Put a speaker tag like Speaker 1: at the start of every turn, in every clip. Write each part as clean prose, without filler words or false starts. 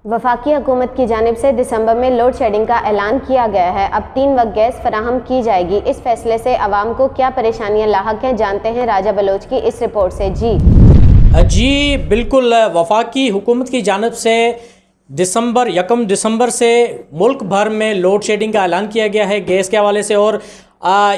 Speaker 1: वफाकी हुकूमत की जानिब से दिसंबर में लोड शेडिंग का ऐलान किया गया है। अब 3 वक्त गैस फराहम की जाएगी। इस फैसले से आवाम को क्या परेशानियां लाहक हैं, जानते हैं राजा बलोच की इस रिपोर्ट से।
Speaker 2: जी बिल्कुल, वफाकी हुकूमत की जानिब से यकम दिसंबर से मुल्क भर में लोड शेडिंग का ऐलान किया गया है गैस के हवाले से। और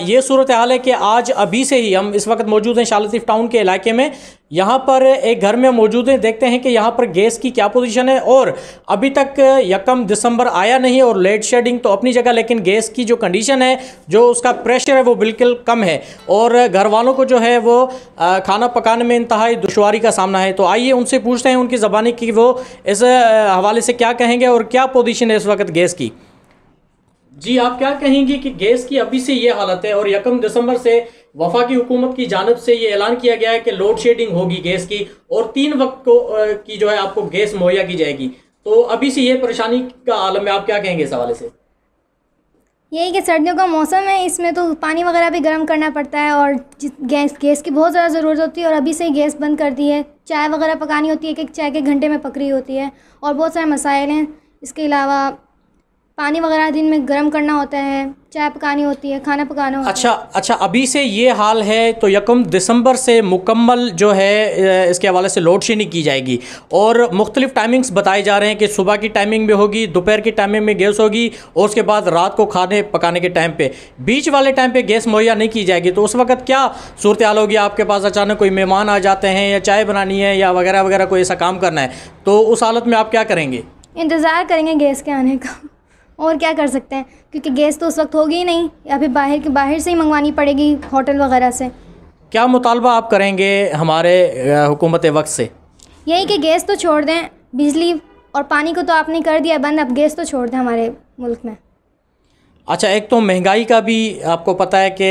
Speaker 2: ये सूरत हाल है कि आज अभी से ही हम इस वक्त मौजूद हैं शालतीफ टाउन के इलाके में। यहाँ पर एक घर में मौजूद हैं, देखते हैं कि यहाँ पर गैस की क्या पोजीशन है। और अभी तक यकम दिसंबर आया नहीं और लोड शेडिंग तो अपनी जगह, लेकिन गैस की जो कंडीशन है, जो उसका प्रेशर है वो बिल्कुल कम है और घर वालों को जो है वो खाना पकाने में इंतहाई दुश्वारी का सामना है। तो आइए उनसे पूछते हैं उनकी ज़बानी की वो इस हवाले से क्या कहेंगे और क्या पोजीशन है इस वक्त गैस की। जी, आप क्या कहेंगी कि गैस की अभी से ये हालत है और यकम दिसंबर से वफाकी हुकूमत की जानिब से ये ऐलान किया गया है कि लोड शेडिंग होगी गैस की और 3 वक्त की जो है आपको गैस मुहैया की जाएगी। तो अभी से ये परेशानी का आलम है, आप क्या कहेंगे इस हवाले से?
Speaker 3: यही कि सर्दियों का मौसम है, इसमें तो पानी वगैरह भी गर्म करना पड़ता है और गैस की बहुत ज़्यादा ज़रूरत होती है। और अभी से ही गैस बंद कर दी है। चाय वगैरह पकानी होती है कि चाय के घंटे में पक रही होती है और बहुत सारे मसाइल हैं। इसके अलावा पानी वगैरह दिन में गर्म करना होता है, चाय पकानी होती है, खाना पकाना होता है।
Speaker 2: अच्छा, अभी से ये हाल है तो यकम दिसंबर से मुकम्मल जो है इसके हवाले से लोड शेडिंग की जाएगी और मुख्तलिफ टाइमिंग्स बताए जा रहे हैं कि सुबह की टाइमिंग में होगी, दोपहर की टाइमिंग में गैस होगी और उसके बाद रात को खाने पकाने के टाइम पे, बीच वाले टाइम पे गैस मुहैया नहीं की जाएगी। तो उस वक्त क्या सूरत हाल होगी? आपके पास अचानक कोई मेहमान आ जाते हैं या चाय बनानी है या वगैरह वगैरह कोई ऐसा काम करना है, तो उस हालत में आप क्या करेंगे?
Speaker 3: इंतज़ार करेंगे गैस के आने का, और क्या कर सकते हैं, क्योंकि गैस तो उस वक्त होगी ही नहीं या फिर बाहर से ही मंगवानी पड़ेगी होटल वगैरह से। क्या
Speaker 2: मुतालबा आप करेंगे हमारे हुकूमत वक्त से?
Speaker 3: यही कि गैस तो छोड़ दें, बिजली और पानी को तो आपने कर दिया बंद, अब गैस तो छोड़ दें हमारे मुल्क में।
Speaker 2: अच्छा, एक तो महंगाई का भी आपको पता है कि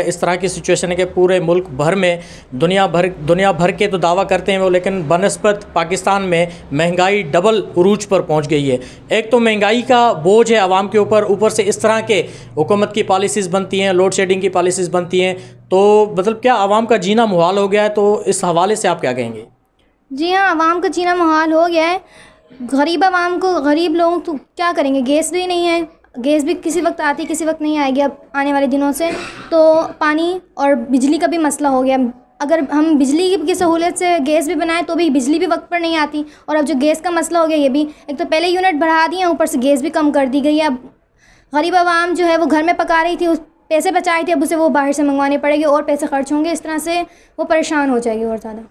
Speaker 2: इस तरह की सिचुएशन है कि पूरे मुल्क भर में दुनिया भर के तो दावा करते हैं वो, लेकिन बनस्बत पाकिस्तान में महंगाई डबल उरूज पर पहुंच गई है। एक तो महंगाई का बोझ है आवाम के ऊपर से इस तरह के हुकूमत की पॉलिसीज़ बनती हैं, लोड शेडिंग की पॉलिसीज़ बनती हैं, तो मतलब क्या आवाम का जीना मुहाल हो गया है? तो इस हवाले से आप क्या कहेंगे?
Speaker 3: जी हाँ, आवाम का जीना मुहाल हो गया है। गरीब लोग तो क्या करेंगे, गैस भी नहीं है, गैस भी किसी वक्त आती किसी वक्त नहीं आएगी अब आने वाले दिनों से। तो पानी और बिजली का भी मसला हो गया। अगर हम बिजली की सहूलियत से गैस भी बनाएं तो भी बिजली भी वक्त पर नहीं आती। और अब जो गैस का मसला हो गया, ये भी एक तो पहले यूनिट बढ़ा दिए, ऊपर से गैस भी कम कर दी गई है। अब गरीब आवाम जो है वो घर में पका रही थी, उस पैसे बचाए थे, अब उसे वो बाहर से मंगवाने पड़ेंगे और पैसे खर्च होंगे। इस तरह से वो परेशान हो जाएगी और ज़्यादा।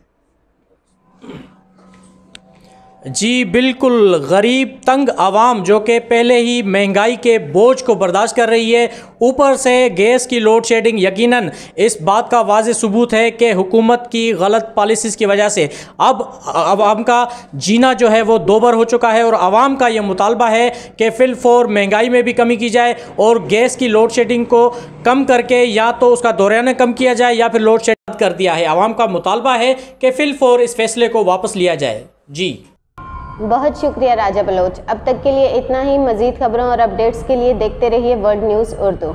Speaker 2: जी बिल्कुल, गरीब तंग आवाम जो कि पहले ही महंगाई के बोझ को बर्दाश्त कर रही है, ऊपर से गैस की लोड शेडिंग यकीनन इस बात का वाज़ेह सबूत है कि हुकूमत की गलत पॉलिसीज़ की वजह से अब आवाम का जीना जो है वो दोबर हो चुका है। और आवाम का ये मुतालबा है कि फिलफौर महंगाई में भी कमी की जाए और गैस की लोड शेडिंग को कम करके या तो उसका दौरान कम किया जाए या फिर लोड शेडिंग कर दिया है। आवाम का मुतालबा है कि फिलफौर इस फैसले को वापस लिया जाए। जी
Speaker 1: बहुत शुक्रिया राजा बलोच। अब तक के लिए इतना ही। मज़ीद खबरों और अपडेट्स के लिए देखते रहिए वर्ल्ड न्यूज़ उर्दू।